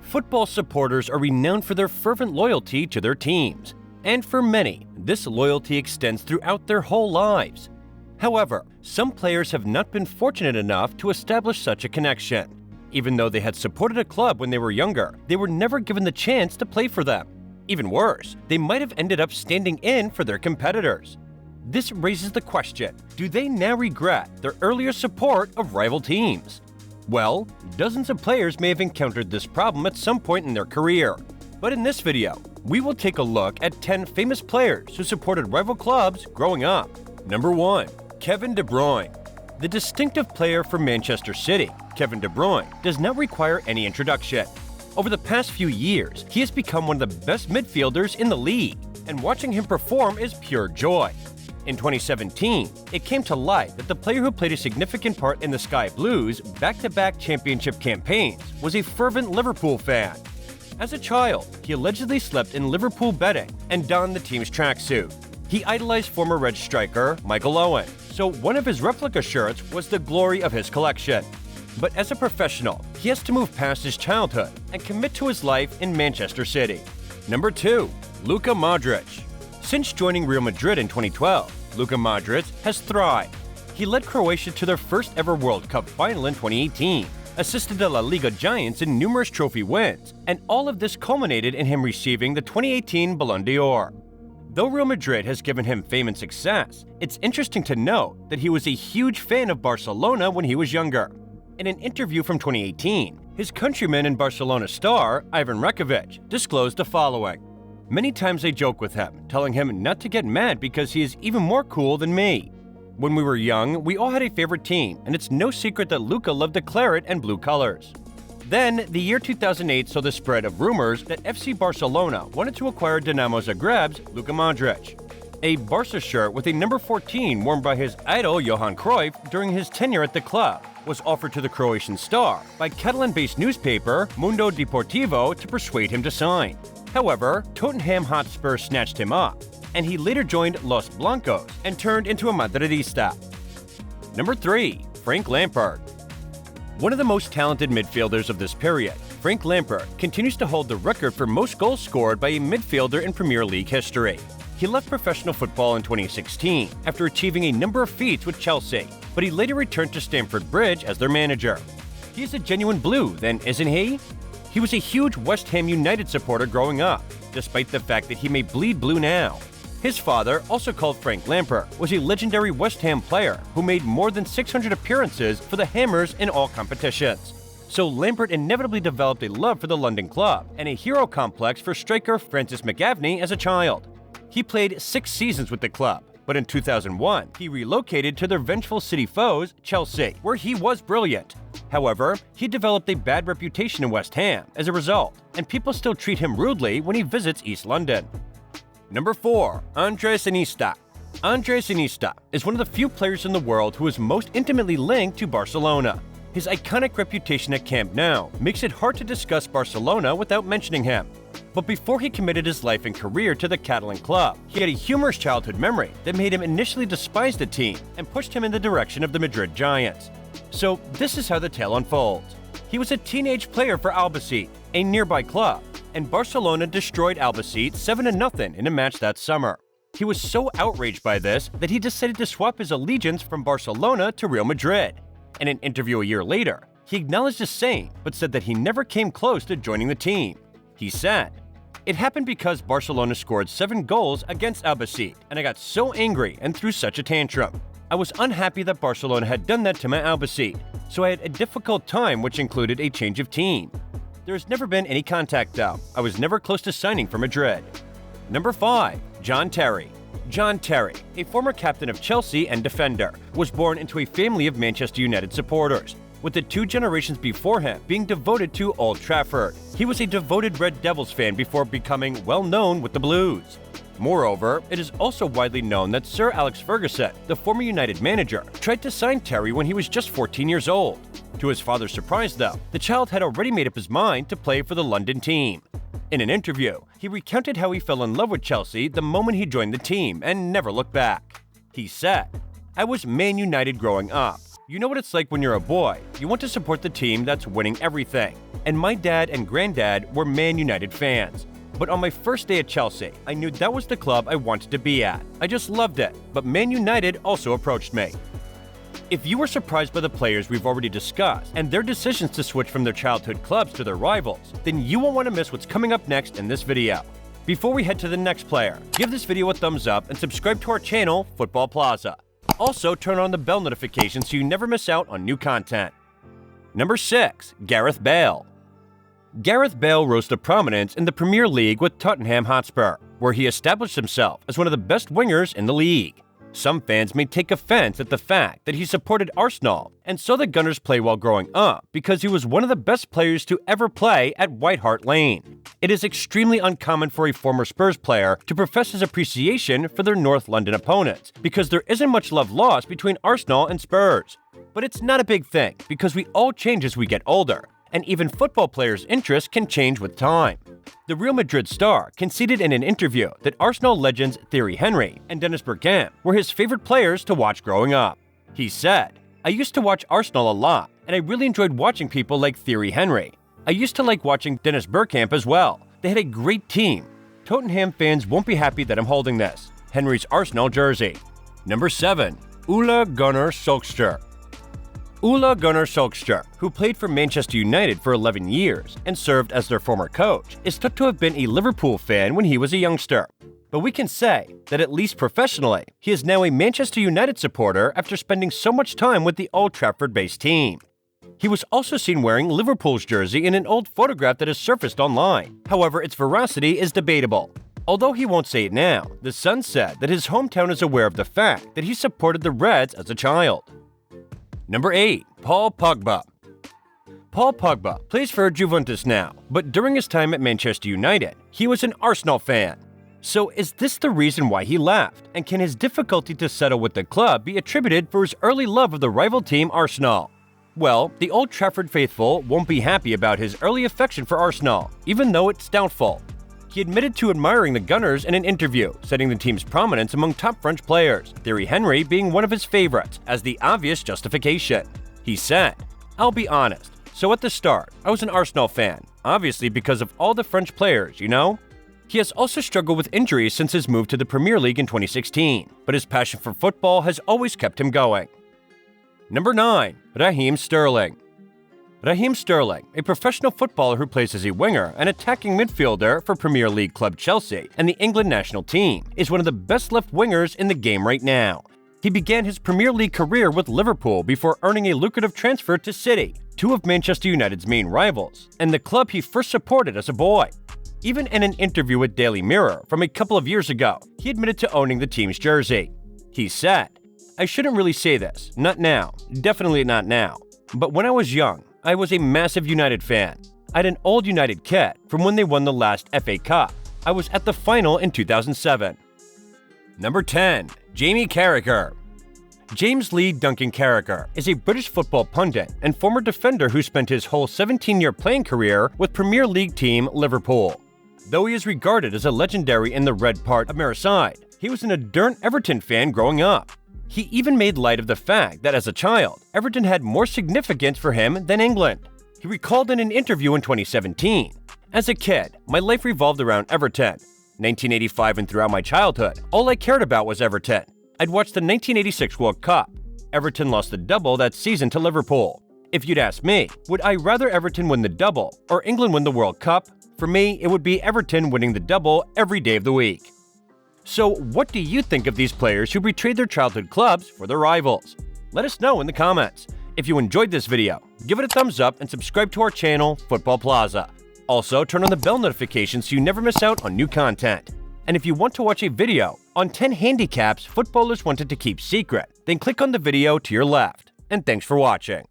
Football supporters are renowned for their fervent loyalty to their teams, and for many, this loyalty extends throughout their whole lives. However, some players have not been fortunate enough to establish such a connection. Even though they had supported a club when they were younger, they were never given the chance to play for them. Even worse, they might have ended up standing in for their competitors. This raises the question, do they now regret their earlier support of rival teams? Well, dozens of players may have encountered this problem at some point in their career. But in this video, we will take a look at 10 famous players who supported rival clubs growing up. Number 1. Kevin De Bruyne. The distinctive player for Manchester City, Kevin De Bruyne, does not require any introduction. Over the past few years, he has become one of the best midfielders in the league, and watching him perform is pure joy. In 2017, it came to light that the player who played a significant part in the Sky Blues' back-to-back championship campaigns was a fervent Liverpool fan. As a child, he allegedly slept in Liverpool bedding and donned the team's tracksuit. He idolized former Red striker Michael Owen, so one of his replica shirts was the glory of his collection. But as a professional, he has to move past his childhood and commit to his life in Manchester City. Number 2. Luka Modric. Since joining Real Madrid in 2012, Luka Modric has thrived. He led Croatia to their first ever World Cup final in 2018, assisted the La Liga giants in numerous trophy wins, and all of this culminated in him receiving the 2018 Ballon d'Or. Though Real Madrid has given him fame and success, it's interesting to note that he was a huge fan of Barcelona when he was younger. In an interview from 2018, his countryman and Barcelona star, Ivan Rakitic, disclosed the following. Many times I joke with him, telling him not to get mad because he is even more cool than me. When we were young, we all had a favorite team, and it's no secret that Luka loved the claret and blue colors. Then, the year 2008 saw the spread of rumors that FC Barcelona wanted to acquire Dinamo Zagreb's Luka Modric. A Barca shirt with a number 14 worn by his idol Johan Cruyff during his tenure at the club was offered to the Croatian star by Catalan-based newspaper Mundo Deportivo to persuade him to sign. However, Tottenham Hotspur snatched him up, and he later joined Los Blancos and turned into a Madridista. Number 3. Frank Lampard. One of the most talented midfielders of this period, Frank Lampard continues to hold the record for most goals scored by a midfielder in Premier League history. He left professional football in 2016 after achieving a number of feats with Chelsea, but he later returned to Stamford Bridge as their manager. He is a genuine blue, then, isn't he? He was a huge West Ham United supporter growing up, despite the fact that he may bleed blue now. His father, also called Frank Lampard, was a legendary West Ham player who made more than 600 appearances for the Hammers in all competitions. So Lampard inevitably developed a love for the London club and a hero complex for striker Francis McGavney as a child. He played 6 seasons with the club, but in 2001, he relocated to their vengeful city foes, Chelsea, where he was brilliant. However, he developed a bad reputation in West Ham as a result, and people still treat him rudely when he visits East London. Number 4. Andres Iniesta. Andres Iniesta is one of the few players in the world who is most intimately linked to Barcelona. His iconic reputation at Camp Nou makes it hard to discuss Barcelona without mentioning him. But before he committed his life and career to the Catalan club, he had a humorous childhood memory that made him initially despise the team and pushed him in the direction of the Madrid Giants. So this is how the tale unfolds. He was a teenage player for Albacete, a nearby club, and Barcelona destroyed Albacete 7-0 in a match that summer. He was so outraged by this that he decided to swap his allegiance from Barcelona to Real Madrid. In an interview a year later, he acknowledged the same, but said that he never came close to joining the team. He said, "It happened because Barcelona scored 7 goals against Albacete, and I got so angry and threw such a tantrum. I was unhappy that Barcelona had done that to my Albacete, so I had a difficult time, which included a change of team. There has never been any contact though. I was never close to signing for Madrid." Number 5. John Terry. John Terry, a former captain of Chelsea and defender, was born into a family of Manchester United supporters, with the 2 generations before him being devoted to Old Trafford. He was a devoted Red Devils fan before becoming well known with the Blues. Moreover, it is also widely known that Sir Alex Ferguson, the former United manager, tried to sign Terry when he was just 14 years old. To his father's surprise, though, the child had already made up his mind to play for the London team. In an interview, he recounted how he fell in love with Chelsea the moment he joined the team and never looked back. He said, "I was Man United growing up. You know what it's like when you're a boy. You want to support the team that's winning everything. And my dad and granddad were Man United fans. But on my first day at Chelsea, I knew that was the club I wanted to be at. I just loved it. But Man United also approached me. If you were surprised by the players we've already discussed and their decisions to switch from their childhood clubs to their rivals, then you won't want to miss what's coming up next in this video. Before we head to the next player, give this video a thumbs up and subscribe to our channel, Football Plaza. Also, turn on the bell notification so you never miss out on new content. Number 6. Gareth Bale. Gareth Bale rose to prominence in the Premier League with Tottenham Hotspur, where he established himself as one of the best wingers in the league. Some fans may take offense at the fact that he supported Arsenal and saw the Gunners play while growing up because he was one of the best players to ever play at White Hart Lane. It is extremely uncommon for a former Spurs player to profess his appreciation for their North London opponents because there isn't much love lost between Arsenal and Spurs. But it's not a big thing because we all change as we get older, and even football players' interests can change with time. The Real Madrid star conceded in an interview that Arsenal legends Thierry Henry and Dennis Bergkamp were his favorite players to watch growing up. He said, "I used to watch Arsenal a lot, and I really enjoyed watching people like Thierry Henry. I used to like watching Dennis Bergkamp as well. They had a great team. Tottenham fans won't be happy that I'm holding this." Henry's Arsenal jersey. Number 7. Ole Gunnar Solskjaer. Ole Gunnar Solskjaer, who played for Manchester United for 11 years and served as their former coach, is thought to have been a Liverpool fan when he was a youngster. But we can say that at least professionally, he is now a Manchester United supporter after spending so much time with the Old Trafford-based team. He was also seen wearing Liverpool's jersey in an old photograph that has surfaced online. However, its veracity is debatable. Although he won't say it now, The Sun said that his hometown is aware of the fact that he supported the Reds as a child. Number 8. Paul Pogba. Paul Pogba plays for Juventus now, but during his time at Manchester United, he was an Arsenal fan. So is this the reason why he left? And can his difficulty to settle with the club be attributed for his early love of the rival team Arsenal? Well, the Old Trafford faithful won't be happy about his early affection for Arsenal, even though it's doubtful. He admitted to admiring the Gunners in an interview, citing the team's prominence among top French players, Thierry Henry being one of his favorites, as the obvious justification. He said, "I'll be honest. So at the start, I was an Arsenal fan, obviously because of all the French players, you know?" He has also struggled with injuries since his move to the Premier League in 2016, but his passion for football has always kept him going. Number 9. Raheem Sterling. Raheem Sterling, a professional footballer who plays as a winger and attacking midfielder for Premier League club Chelsea and the England national team, is one of the best left wingers in the game right now. He began his Premier League career with Liverpool before earning a lucrative transfer to City, two of Manchester United's main rivals, and the club he first supported as a boy. Even in an interview with Daily Mirror from a couple of years ago, he admitted to owning the team's jersey. He said, "I shouldn't really say this, not now, definitely not now, but when I was young, I was a massive United fan. I had an old United kit from when they won the last FA Cup. I was at the final in 2007. Number 10. Jamie Carragher. James Lee Duncan Carragher is a British football pundit and former defender who spent his whole 17-year playing career with Premier League team Liverpool. Though he is regarded as a legendary in the red part of Merseyside, he was an ardent Everton fan growing up. He even made light of the fact that as a child, Everton had more significance for him than England. He recalled in an interview in 2017, "As a kid, my life revolved around Everton. 1985 and throughout my childhood, all I cared about was Everton. I'd watch the 1986 World Cup. Everton lost the double that season to Liverpool. If you'd ask me, would I rather Everton win the double or England win the World Cup? For me, it would be Everton winning the double every day of the week." So what do you think of these players who betrayed their childhood clubs for their rivals? Let us know in the comments. If you enjoyed this video, give it a thumbs up and subscribe to our channel, Football Plaza. Also, turn on the bell notification so you never miss out on new content. And if you want to watch a video on 10 handicaps footballers wanted to keep secret, then click on the video to your left. And thanks for watching.